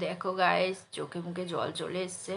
দেখো গাইস, চোখে মুখে জল চলে এসছে।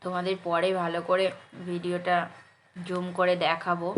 তোমাদের পরে ভালো করে ভিডিওটা জুম করে দেখাবো।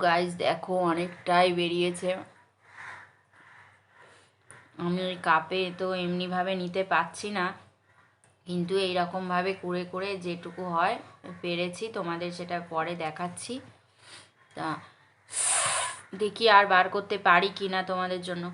গাইস দেখো, অনেকটাই বেরিয়েছে। আমি ওই কাপে তো এমনিভাবে নিতে পারছি না, কিন্তু এইরকমভাবে করে করে যেটুকু হয় পেরেছি, তোমাদের সেটা পরে দেখাচ্ছি। তা দেখি আর বার করতে পারি কি না তোমাদের জন্য।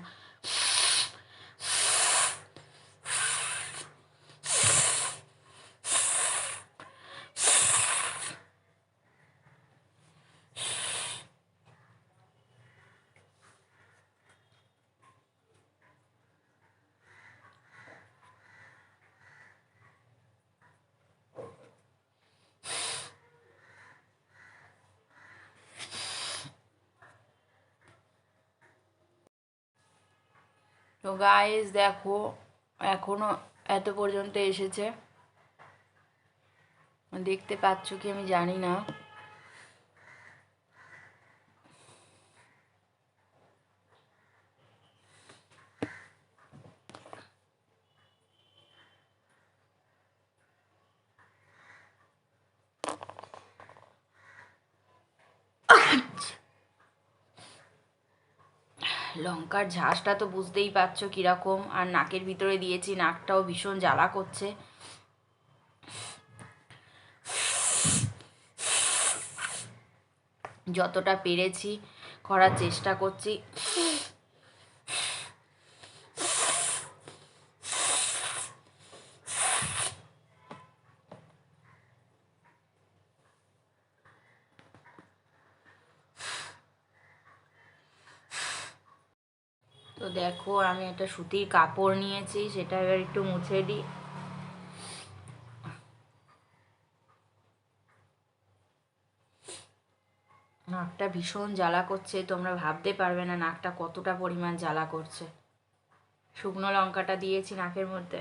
তো গাইস দেখো, এখনো এত পর্যন্ত এসেছে। দেখতে পাচ্ছ কি আমি জানি না। লঙ্কার ঝাঁসটা তো বুঝতেই পারছো কিরকম, আর নাকের ভিতরে দিয়েছি, নাকটাও ভীষণ জ্বালা করছে। যতটা পেরেছি করার চেষ্টা করছি। তো দেখো, আমি একটা সুতির কাপড় নিয়েছি, সেটা এবার একটু মুছে দিই। নাকটা ভীষণ জ্বালা করছে, তোমরা ভাবতে পারবে না নাকটা কতটা পরিমাণ জ্বালা করছে। শুকনো লঙ্কাটা দিয়েছি নাকের মধ্যে,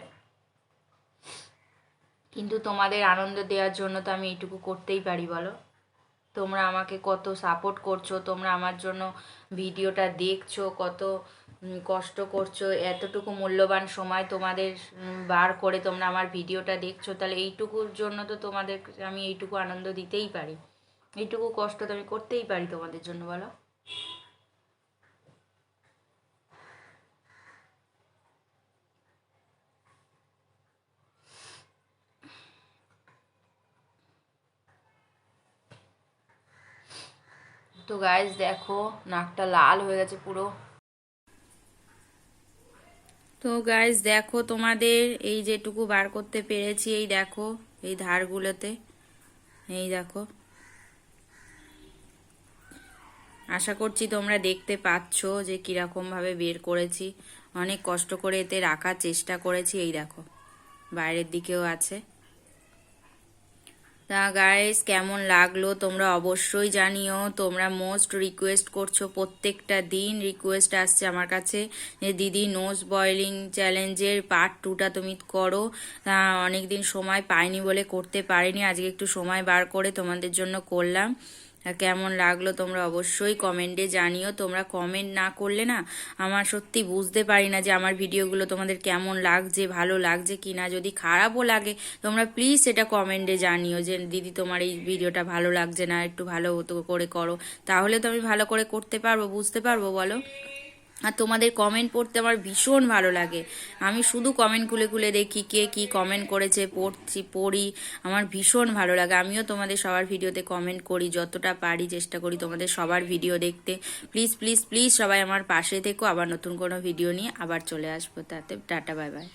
কিন্তু তোমাদের আনন্দ দেওয়ার জন্য তো আমি এইটুকু করতেই পারি বলো। তোমরা আমাকে কত সাপোর্ট করছো, তোমরা আমার জন্য ভিডিওটা দেখছো, কত কষ্ট করছো, এতটুকু মূল্যবান সময় তোমাদের বার করে তোমরা আমার ভিডিওটা দেখছো, তাহলে এইটুকুর জন্য তো তোমাদের আমি এইটুকু আনন্দ দিতেই পারি, এইটুকু কষ্ট তো আমি করতেই পারি তোমাদের জন্য বলো। তো গাইজ দেখো নাকটা লাল হয়ে গেছে পুরো। তো গাইজ দেখো তোমাদের এই যেটুকু বার করতে পেরেছি, এই দেখো এই ধারগুলোতে, এই দেখো, আশা করছি তোমরা দেখতে পাচ্ছ যে কিরকম ভাবে বের করেছি। অনেক কষ্ট করে এতে রাখার চেষ্টা করেছি। এই দেখো বাইরের দিকেও আছে। তা গাইস কেমন লাগলো তোমরা অবশ্যই জানিও। তোমরা মোস্ট রিকোয়েস্ট করছো, প্রত্যেকটা দিন রিকোয়েস্ট আসছে আমার কাছে যে দিদি নোজ বয়েলিং চ্যালেঞ্জের পার্ট 2টা তুমি করো। তা অনেকদিন সময় পাইনি বলে করতে পারিনি, আজকে একটু সময় বার করে তোমাদের জন্য করলাম। কেমন লাগলো তোমরা অবশ্যই কমেন্টে জানিও। তোমরা কমেন্ট না করলে না আমার সত্যি বুঝতে পারি না যে আমার ভিডিওগুলো তোমাদের কেমন লাগছে, ভালো লাগছে কি না। যদি খারাপও লাগে তোমরা প্লিজ সেটা কমেন্টে জানিও যে দিদি তোমার এই ভিডিওটা ভালো লাগছে না, একটু ভালো করে করো, তাহলে তো আমি ভালো করে করতে পারবো, বুঝতে পারবো বলো। আর তোমাদের কমেন্ট পড়তে আমার ভীষণ ভালো লাগে। আমি শুধু কমেন্ট খুলে খুলে দেখি কে কি কমেন্ট করেছে, পড়ি, আমার ভীষণ ভালো লাগে। আমিও তোমাদের সবার ভিডিওতে কমেন্ট করি, যতটা পারি চেষ্টা করি তোমাদের সবার ভিডিও দেখতে। প্লিজ প্লিজ প্লিজ সবাই আমার পাশে থেকো। আবার নতুন কোনো ভিডিও নিয়ে আবার চলে আসবো। তাতে টাটা, বাই বাই।